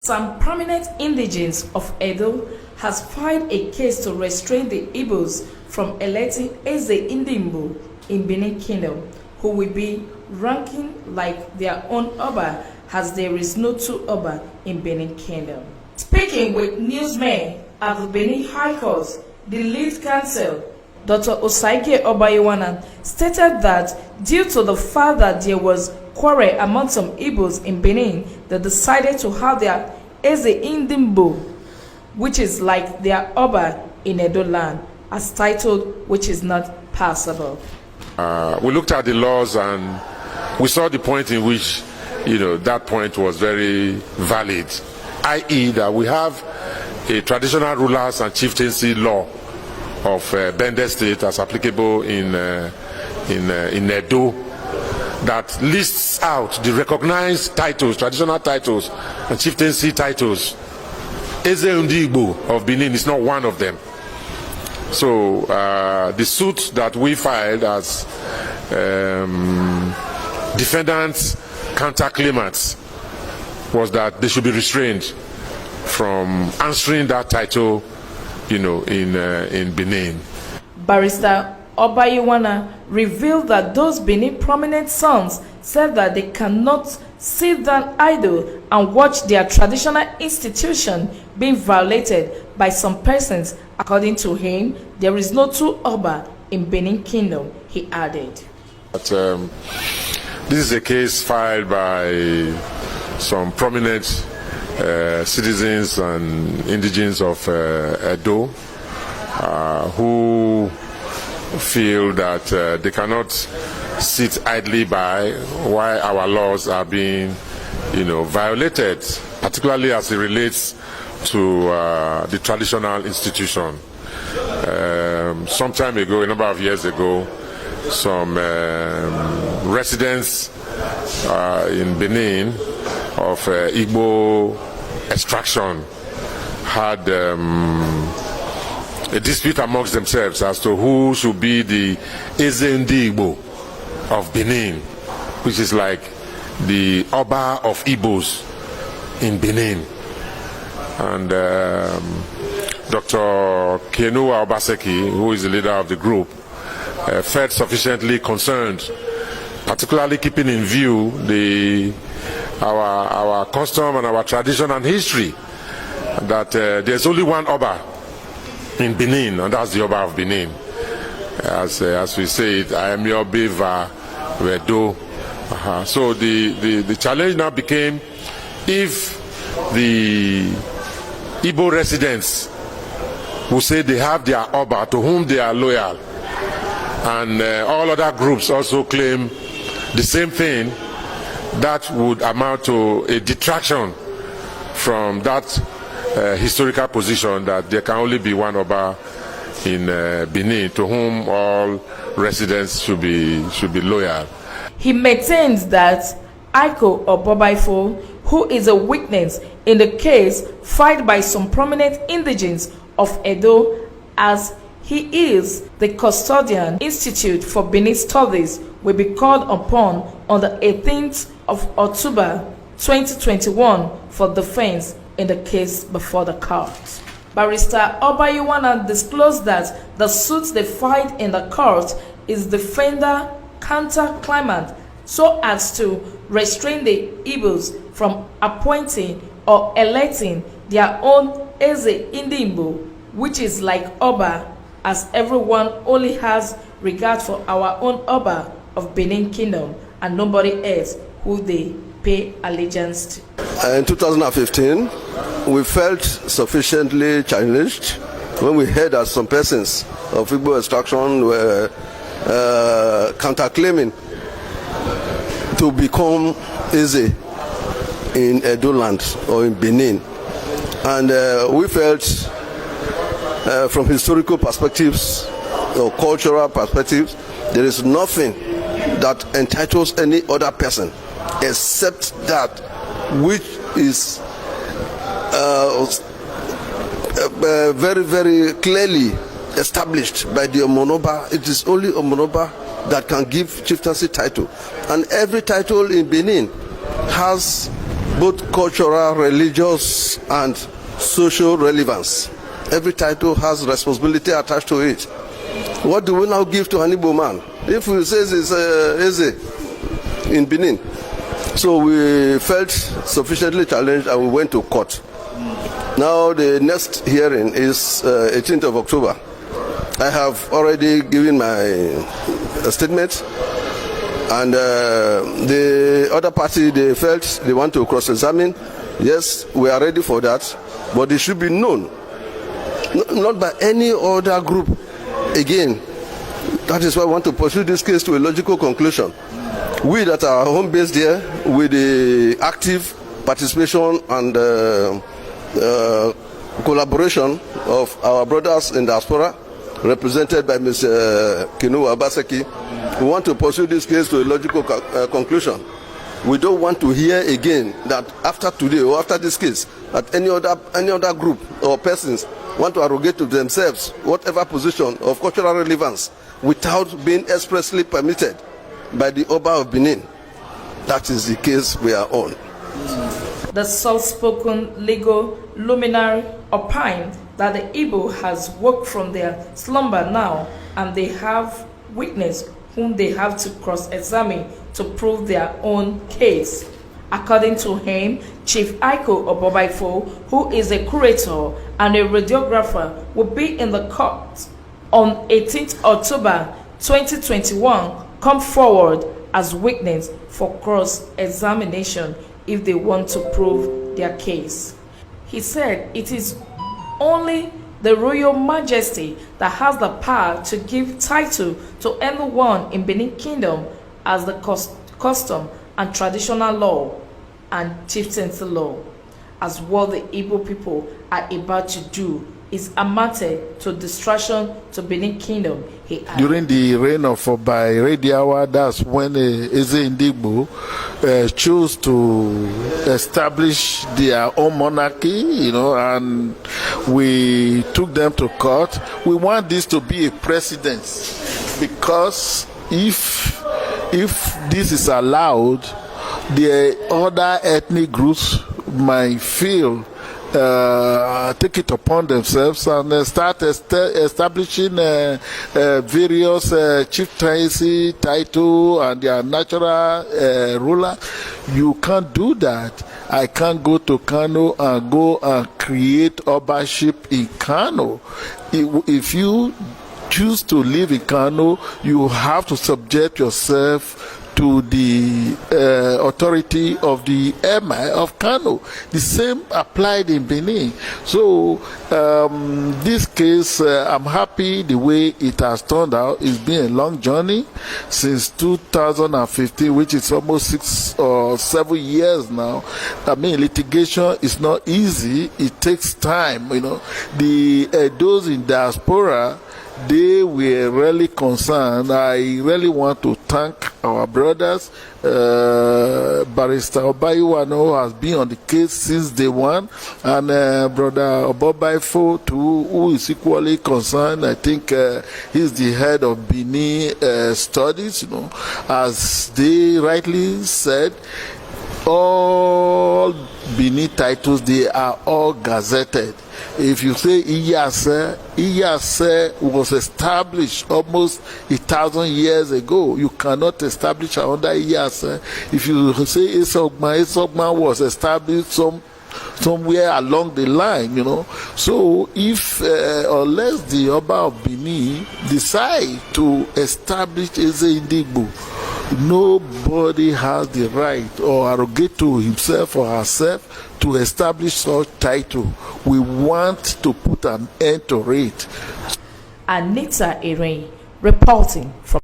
Some prominent indigenes of Edo has filed a case to restrain the Igbos from electing Eze Ndimbo in Benin Kingdom, who will be ranking like their own Oba, as there is no two Oba in Benin Kingdom. Speaking with newsmen at the Benin High Court, the lead counsel, Dr. Osaike Obayiwana, stated that due to the fact that there was quarrel among some Igbos in Benin, they decided to have their Eze Ndimbo, which is like their Oba in Edo land, as titled, which is not passable. We looked at the laws and we saw the point in which, that point was very valid, i.e. that we have a traditional rulers and chieftaincy law of Bende State as applicable in Edo, that lists out the recognized titles, traditional titles, and chieftaincy titles. Eze Ndigbo of Benin is not one of them. So the suit that we filed as defendants, counterclaimants, was that they should be restrained from answering that title, in Benin. Barrister Obayiwana revealed that those Benin prominent sons said that they cannot sit down idle and watch their traditional institution being violated by some persons. According to him, there is no two Oba in Benin Kingdom, he added. But, this is a case filed by some prominent citizens and indigenes of Edo who feel that they cannot sit idly by while our laws are being, violated, particularly as it relates to the traditional institution. Some time ago, a number of years ago, some residents in Benin of Igbo extraction had a dispute amongst themselves as to who should be the Eze Ndigbo of Benin, which is like the Oba of Igbos in Benin. And Dr. Kenua Obaseki, who is the leader of the group, felt sufficiently concerned, particularly keeping in view our custom and our tradition and history, that there's only one Oba in Benin, and that's the Oba of Benin. As we say it, I am your Beva Wedo. So the challenge now became, if the Igbo residents who say they have their Oba to whom they are loyal, and all other groups also claim the same thing, that would amount to a detraction from that historical position that there can only be one Oba in Benin to whom all residents should be loyal. He maintains that Aiko Obobaifo, who is a witness in the case filed by some prominent indigenes of Edo, as he is the custodian institute for Benin Studies, will be called upon on the 18th of October 2021 for defense in the case before the court. Barrister Obayiwana disclosed that the suit they filed in the court is defender counter-claimant, so as to restrain the Igbos from appointing or electing their own Eze Ndimbo, which is like Oba, as everyone only has regard for our own Oba of Benin Kingdom and nobody else who they pay allegiance to. In 2015, we felt sufficiently challenged when we heard that some persons of Igbo extraction were counterclaiming to become Eze in Edo land or in Benin. And we felt from historical perspectives or cultural perspectives, there is nothing that entitles any other person except that which is very, very clearly established by the Omonoba. It is only Omonoba that can give chieftaincy title. And every title in Benin has both cultural, religious, and social relevance. Every title has responsibility attached to it. What do we now give to an Igbo man? If we say it's Eze in Benin, so we felt sufficiently challenged and we went to court. Now the next hearing is 18th of October. I have already given my statement, and the other party, they felt they want to cross-examine. Yes, we are ready for that, but it should be known, not by any other group again. That is why I want to pursue this case to a logical conclusion. We that are home based here, with the active participation and collaboration of our brothers in diaspora, represented by Mr. Kenewa Obaseki, we want to pursue this case to a logical conclusion. We don't want to hear again that after today or after this case, that any other group or persons want to arrogate to themselves whatever position of cultural relevance without being expressly permitted by the Oba of Benin. That is the case we are on. The soft-spoken legal luminary opined that the Igbo has woke from their slumber now, and they have witness whom they have to cross-examine to prove their own case. According to him, Chief Aiko Obobaifo, who is a curator and a radiographer, will be in the court on 18th October 2021, come forward as witness for cross-examination if they want to prove their case. He said it is only the Royal Majesty that has the power to give title to anyone in Benin Kingdom, as the custom and traditional law and chieftaincy law, as what the Igbo people are about to do is a matter to distraction to Benin Kingdom. During the reign of Oba Irediawa, that's when Eze Ndigbo chose to establish their own monarchy, and we took them to court. We want this to be a precedent, because if this is allowed, the other ethnic groups might feel take it upon themselves and start establishing various chieftaincy title and their natural ruler. You can't do that. I can't go to Kano and go and create Obaship in Kano. If you choose to live in Kano, you have to subject yourself to the authority of the Emir of Kano. The same applied in Benin. So this case, I'm happy the way it has turned out. It's been a long journey since 2015, which is almost 6 or 7 years now. I mean, litigation is not easy. It takes time. Those in diaspora, they were really concerned. I really want to thank our brothers. Barrister Obayuwano has been on the case since day one, and Brother Obobaifo too, who is equally concerned. I think he's the head of Benin studies. As they rightly said, all Benin titles, they are all gazetted. If you say Iyase was established almost 1,000 years ago, you cannot establish another Iyase. If you say Esogma was established somewhere along the line, So if, unless the Oba of Benin decide to establish Eze Ndigbo, nobody has the right or arrogate to himself or herself to establish such title. We want to put an end to it. Anita Eren reporting from